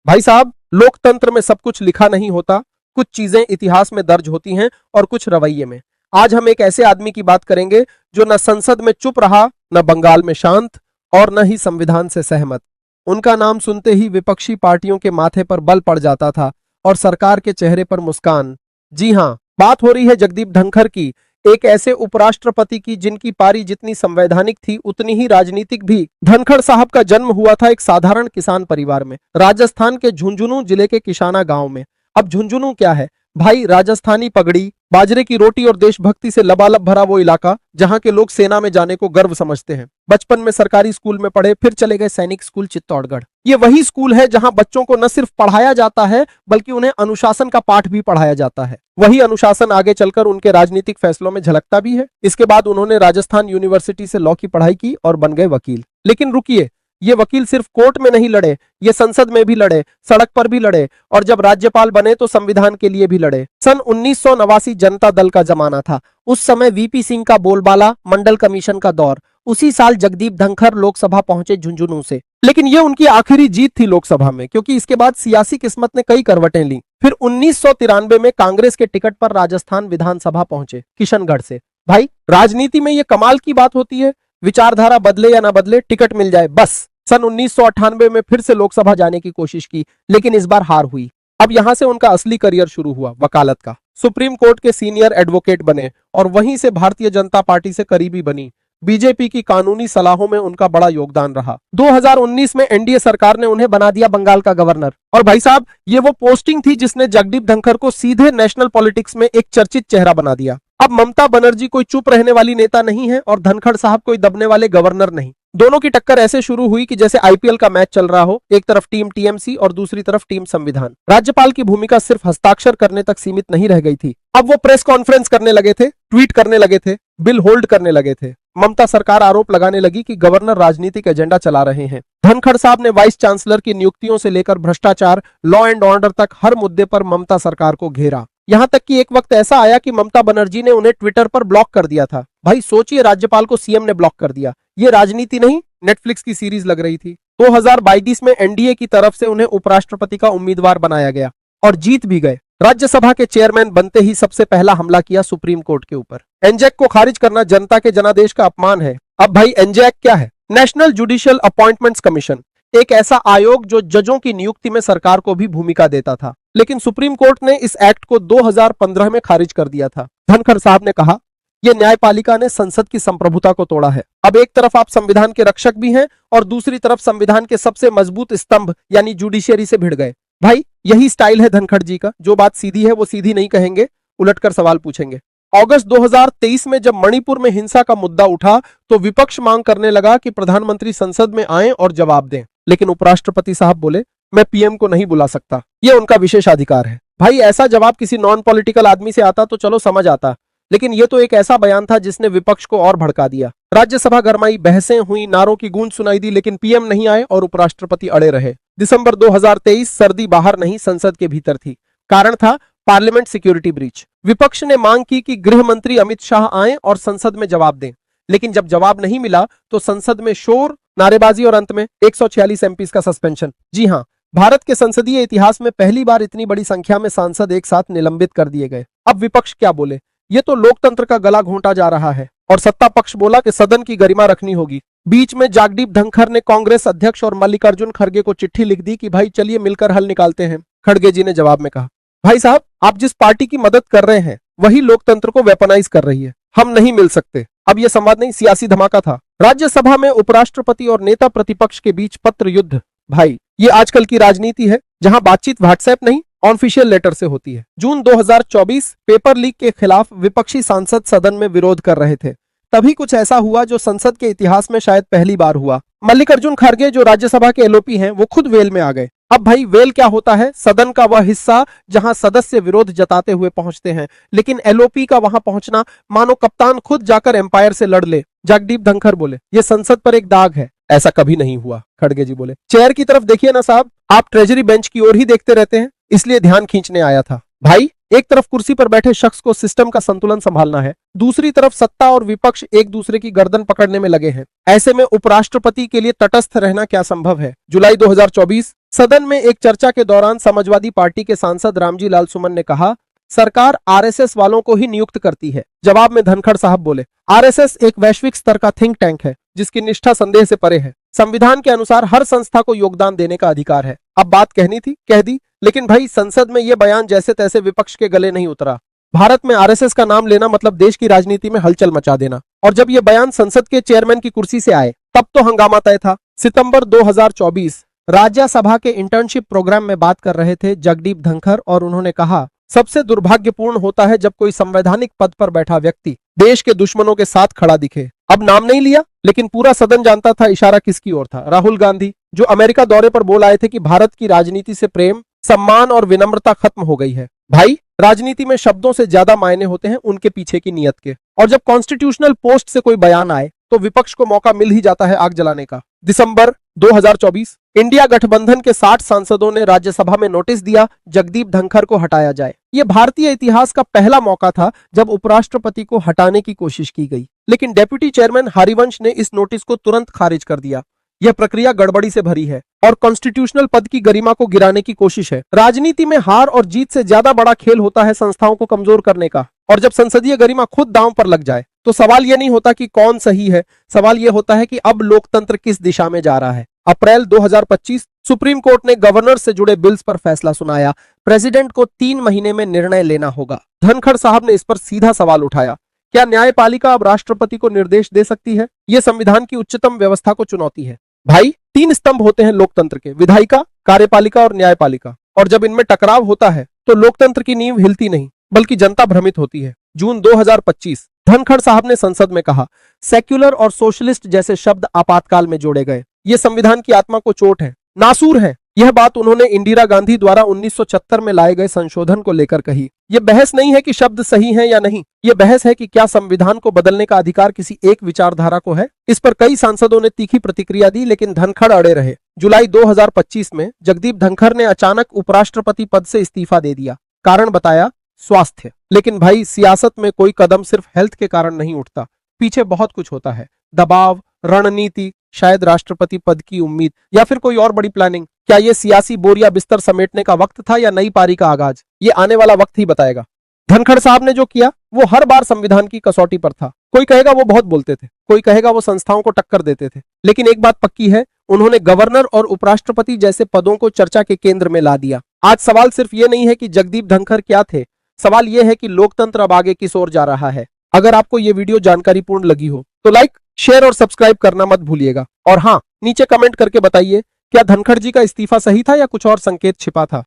भाई साहब, लोकतंत्र में सब कुछ लिखा नहीं होता, कुछ चीजें इतिहास में दर्ज होती हैं और कुछ रवैये में। आज हम एक ऐसे आदमी की बात करेंगे जो न संसद में चुप रहा, न बंगाल में शांत और न ही संविधान से सहमत। उनका नाम सुनते ही विपक्षी पार्टियों के माथे पर बल पड़ जाता था और सरकार के चेहरे पर मुस्कान। जी हां, बात हो रही है जगदीप धनखड़ की, एक ऐसे उपराष्ट्रपति की जिनकी पारी जितनी संवैधानिक थी उतनी ही राजनीतिक भी। धनखड़ साहब का जन्म हुआ था एक साधारण किसान परिवार में, राजस्थान के झुंझुनू जिले के किशाना गांव में। अब झुंझुनू क्या है भाई? राजस्थानी पगड़ी, बाजरे की रोटी और देशभक्ति से लबालब भरा वो इलाका जहां के लोग सेना में जाने को गर्व समझते हैं। बचपन में सरकारी स्कूल में पढ़े, फिर चले गए सैनिक स्कूल चित्तौड़गढ़। ये वही स्कूल है जहां बच्चों को न सिर्फ पढ़ाया जाता है बल्कि उन्हें अनुशासन का पाठ भी पढ़ाया जाता है। वही अनुशासन आगे चलकर उनके राजनीतिक फैसलों में झलकता भी है। इसके बाद उन्होंने राजस्थान यूनिवर्सिटी से लॉ की पढ़ाई की और बन गए वकील। लेकिन रुकिए, ये वकील सिर्फ कोर्ट में नहीं लड़े, ये संसद में भी लड़े, सड़क पर भी लड़े और जब राज्यपाल बने तो संविधान के लिए भी लड़े। सन 1989 जनता दल का जमाना था। उस समय वीपी सिंह का बोलबाला, मंडल कमीशन का दौर। उसी साल जगदीप धनखड़ लोकसभा पहुंचे झुंझुनू से। लेकिन ये उनकी आखिरी जीत थी लोकसभा में, क्योंकि इसके बाद सियासी किस्मत ने कई करवटें ली। फिर 1993 में कांग्रेस के टिकट पर राजस्थान विधानसभा पहुंचे किशनगढ़ से। भाई, राजनीति में ये कमाल की बात होती है, विचारधारा बदले या ना बदले, टिकट मिल जाए बस। सन 1998 में फिर से लोकसभा जाने की कोशिश की, लेकिन इस बार हार हुई। अब यहां से उनका असली करियर शुरू हुआ, वकालत का। सुप्रीम कोर्ट के सीनियर एडवोकेट बने और वहीं से भारतीय जनता पार्टी से करीबी बनी। बीजेपी की कानूनी सलाहों में उनका बड़ा योगदान रहा। 2019 में एनडीए सरकार ने उन्हें बना दिया बंगाल का गवर्नर। और भाई साहब, ये वो पोस्टिंग थी जिसने जगदीप धनखड़ को सीधे नेशनल पॉलिटिक्स में एक चर्चित चेहरा बना दिया। अब ममता बनर्जी कोई चुप रहने वाली नेता नहीं है और धनखड़ साहब कोई दबने वाले गवर्नर नहीं। दोनों की टक्कर ऐसे शुरू हुई कि जैसे आईपीएल का मैच चल रहा हो, एक तरफ टीम टीएमसी और दूसरी तरफ टीम संविधान। राज्यपाल की भूमिका सिर्फ हस्ताक्षर करने तक सीमित नहीं रह गई थी। अब वो प्रेस कॉन्फ्रेंस करने लगे थे, ट्वीट करने लगे थे, बिल होल्ड करने लगे थे। ममता सरकार आरोप लगाने लगी कि गवर्नर राजनीतिक एजेंडा चला रहे हैं। धनखड़ साहब ने वाइस चांसलर की नियुक्तियों से लेकर भ्रष्टाचार, लॉ एंड ऑर्डर तक हर मुद्दे पर ममता सरकार को घेरा। यहां तक कि एक वक्त ऐसा आया कि ममता बनर्जी ने उन्हें ट्विटर पर ब्लॉक कर दिया था। भाई सोचिए, राज्यपाल को सीएम ने ब्लॉक कर दिया। ये राजनीति नहीं, नेटफ्लिक्स की सीरीज लग रही थी। 2022 में एनडीए की तरफ से उन्हें उपराष्ट्रपति का उम्मीदवार बनाया गया और जीत भी गए। राज्यसभा के चेयरमैन बनते ही सबसे पहला हमला किया सुप्रीम कोर्ट के ऊपर। एनजैक को खारिज करना जनता के जनादेश का अपमान है। अब भाई, एनजैक क्या है? नेशनल जुडिशियल अपॉइंटमेंट्स कमीशन, एक ऐसा आयोग जो जजों की नियुक्ति में सरकार को भी भूमिका देता था। लेकिन सुप्रीम कोर्ट ने इस एक्ट को 2015 में खारिज कर दिया था। धनखड़ साहब ने कहा, यह न्यायपालिका ने संसद की संप्रभुता को तोड़ा है। अब एक तरफ आप संविधान के रक्षक भी हैं और दूसरी तरफ संविधान के सबसे मजबूत स्तंभ यानी जुडिशियरी से भिड़ गए। भाई, यही स्टाइल है धनखड़ जी का, जो बात सीधी है वो सीधी नहीं कहेंगे, उलटकर सवाल पूछेंगे। अगस्त 2023 में जब मणिपुर में हिंसा का मुद्दा उठा तो विपक्ष मांग करने लगा कि प्रधानमंत्री संसद में आएं और जवाब दें। लेकिन उपराष्ट्रपति साहब बोले, मैं पीएम को नहीं बुला सकता, यह उनका विशेषाधिकार है। भाई, ऐसा जवाब किसी नॉन पॉलिटिकल आदमी से आता तो चलो समझ आता, लेकिन यह तो एक ऐसा बयान था जिसने विपक्ष को और भड़का दिया। राज्यसभा गरमाई, बहसें हुई, नारों की गूंज सुनाई दी, लेकिन पीएम नहीं आए और उपराष्ट्रपति अड़े रहे। दिसंबर 2023 सर्दी बाहर नहीं संसद के भीतर थी। कारण था पार्लियामेंट सिक्योरिटी ब्रीच। विपक्ष ने मांग की कि गृह मंत्री अमित शाह आए और संसद में जवाब दें। लेकिन जब जवाब नहीं मिला तो संसद में शोर, नारेबाजी और अंत में 146 एमपीज का सस्पेंशन। जी हां, भारत के संसदीय इतिहास में पहली बार इतनी बड़ी संख्या में सांसद एक साथ निलंबित कर दिए गए। अब विपक्ष क्या बोले? ये तो लोकतंत्र का गला घोंटा जा रहा है। और सत्ता पक्ष बोला कि सदन की गरिमा रखनी होगी। बीच में जगदीप धनखड़ ने कांग्रेस अध्यक्ष और मल्लिकार्जुन खड़गे को चिट्ठी लिख दी कि भाई चलिए मिलकर हल निकालते हैं। खड़गे जी ने जवाब में कहा, भाई साहब, आप जिस पार्टी की मदद कर रहे हैं वही लोकतंत्र को वेपनाइज कर रही है, हम नहीं मिल सकते। अब यह संवाद नहीं, सियासी धमाका था। राज्यसभा में उपराष्ट्रपति और नेता प्रतिपक्ष के बीच पत्र युद्ध। भाई, ये आजकल की राजनीति है जहां बातचीत व्हाट्सएप नहीं, ऑफिशियल लेटर से होती है। जून 2024 पेपर लीक के खिलाफ विपक्षी सांसद सदन में विरोध कर रहे थे। तभी कुछ ऐसा हुआ जो संसद के इतिहास में शायद पहली बार हुआ। मल्लिकार्जुन खड़गे, जो राज्यसभा के एलओपी हैं, वो खुद वेल में आ गए। अब भाई, वेल क्या होता है? सदन का वह हिस्सा जहां सदस्य विरोध जताते हुए पहुंचते हैं। लेकिन एलओपी का वहां पहुंचना मानो कप्तान खुद जाकर एम्पायर से लड़ ले। जगदीप धनखड़ बोले, ये संसद पर एक दाग है। ऐसा कभी नहीं हुआ। खड़गे जी बोले, चेयर की तरफ देखिए ना साहब, आप ट्रेजरी बेंच की ओर ही देखते रहते हैं, इसलिए ध्यान खींचने आया था। भाई, एक तरफ कुर्सी पर बैठे शख्स को सिस्टम का संतुलन संभालना है, दूसरी तरफ सत्ता और विपक्ष एक दूसरे की गर्दन पकड़ने में लगे हैं। ऐसे में उपराष्ट्रपति के लिए तटस्थ रहना क्या संभव है? जुलाई 2024 सदन में एक चर्चा के दौरान समाजवादी पार्टी के सांसद रामजी लाल सुमन ने कहा, सरकार आरएसएस वालों को ही नियुक्त करती है। जवाब में धनखड़ साहब बोले, आरएसएस एक वैश्विक स्तर का थिंक टैंक है जिसकी निष्ठा संदेह से परे है। संविधान के अनुसार हर संस्था को योगदान देने का अधिकार है। अब बात कहनी थी कह दी, लेकिन भाई संसद में यह बयान जैसे तैसे विपक्ष के गले नहीं उतरा। भारत में आरएसएस का नाम लेना मतलब देश की राजनीति में हलचल मचा देना, और जब यह बयान संसद के चेयरमैन की कुर्सी से आए तब तो हंगामा तय था। सितंबर 2024 राज्यसभा के इंटर्नशिप प्रोग्राम में बात कर रहे थे जगदीप धनखड़, और उन्होंने कहा, सबसे दुर्भाग्यपूर्ण होता है जब कोई संवैधानिक पद पर बैठा व्यक्ति देश के दुश्मनों के साथ खड़ा दिखे। अब नाम नहीं लिया, लेकिन पूरा सदन जानता था इशारा किसकी ओर था। राहुल गांधी, जो अमेरिका दौरे पर बोल आए थे कि भारत की राजनीति से प्रेम, सम्मान और विनम्रता खत्म हो गई है। भाई, राजनीति में शब्दों से ज्यादा मायने होते हैं उनके पीछे की नीयत के, और जब कॉन्स्टिट्यूशनल पोस्ट से कोई बयान आए तो विपक्ष को मौका मिल ही जाता है आग जलाने का। दिसंबर 2024 इंडिया गठबंधन के 60 सांसदों ने राज्यसभा में नोटिस दिया जगदीप धनखड़ को हटाया जाए। यह भारतीय इतिहास का पहला मौका था जब उपराष्ट्रपति को हटाने की कोशिश की गई, लेकिन डेप्यूटी चेयरमैन हरिवंश ने इस नोटिस को तुरंत खारिज कर दिया। यह प्रक्रिया गड़बड़ी से भरी है और कॉन्स्टिट्यूशनल पद की गरिमा को गिराने की कोशिश है। राजनीति में हार और जीत से ज्यादा बड़ा खेल होता है संस्थाओं को कमजोर करने का, और जब संसदीय गरिमा खुद दांव पर लग जाए तो सवाल यह नहीं होता कि कौन सही है, सवाल यह होता है कि अब लोकतंत्र किस दिशा में जा रहा है। अप्रैल 2025 सुप्रीम कोर्ट ने गवर्नर से जुड़े बिल्स पर फैसला सुनाया। प्रेसिडेंट को 3 महीने में निर्णय लेना होगा। धनखड़ साहब ने इस पर सीधा सवाल उठाया, क्या न्यायपालिका अब राष्ट्रपति को निर्देश दे सकती है? यह संविधान की उच्चतम व्यवस्था को चुनौती है। भाई, 3 स्तंभ होते हैं लोकतंत्र के, विधायिका, कार्यपालिका और न्यायपालिका, और जब इनमें टकराव होता है तो लोकतंत्र की नींव हिलती नहीं बल्कि जनता भ्रमित होती है। जून 2025 धनखड़ साहब ने संसद में कहा, सेक्युलर और सोशलिस्ट जैसे शब्द आपातकाल में जोड़े गए। ये संविधान की आत्मा को चोट है, नासूर है। यह बात उन्होंने इंदिरा गांधी द्वारा 1976 में लाए गए संशोधन को लेकर कही। यह बहस नहीं है कि शब्द सही हैं या नहीं, यह बहस है कि क्या संविधान को बदलने का अधिकार किसी एक विचारधारा को है। इस पर कई सांसदों ने तीखी प्रतिक्रिया दी, लेकिन धनखड़ अड़े रहे। जुलाई 2025 में जगदीप धनखड़ ने अचानक उपराष्ट्रपति पद से इस्तीफा दे दिया। कारण बताया, स्वास्थ्य। लेकिन भाई, सियासत में कोई कदम सिर्फ हेल्थ के कारण नहीं उठता, पीछे बहुत कुछ होता है। दबाव, रणनीति, शायद राष्ट्रपति पद की उम्मीद, या फिर कोई और बड़ी प्लानिंग। क्या यह सियासी बोरिया बिस्तर समेटने का वक्त था या नई पारी का आगाज? ये आने वाला वक्त ही बताएगा। धनखड़ साहब ने जो किया वो हर बार संविधान की कसौटी पर था। कोई कहेगा वो बहुत बोलते थे, कोई कहेगा वो संस्थाओं को टक्कर देते थे, लेकिन एक बात पक्की है, उन्होंने गवर्नर और उपराष्ट्रपति जैसे पदों को चर्चा के केंद्र में ला दिया। आज सवाल सिर्फ ये नहीं है कि जगदीप धनखड़ क्या थे, सवाल यह है कि लोकतंत्र अब आगे किस ओर जा रहा है। अगर आपको यह वीडियो जानकारीपूर्ण लगी हो तो लाइक, शेयर और सब्सक्राइब करना मत भूलिएगा। और हाँ, नीचे कमेंट करके बताइए, क्या धनखड़ जी का इस्तीफा सही था या कुछ और संकेत छिपा था।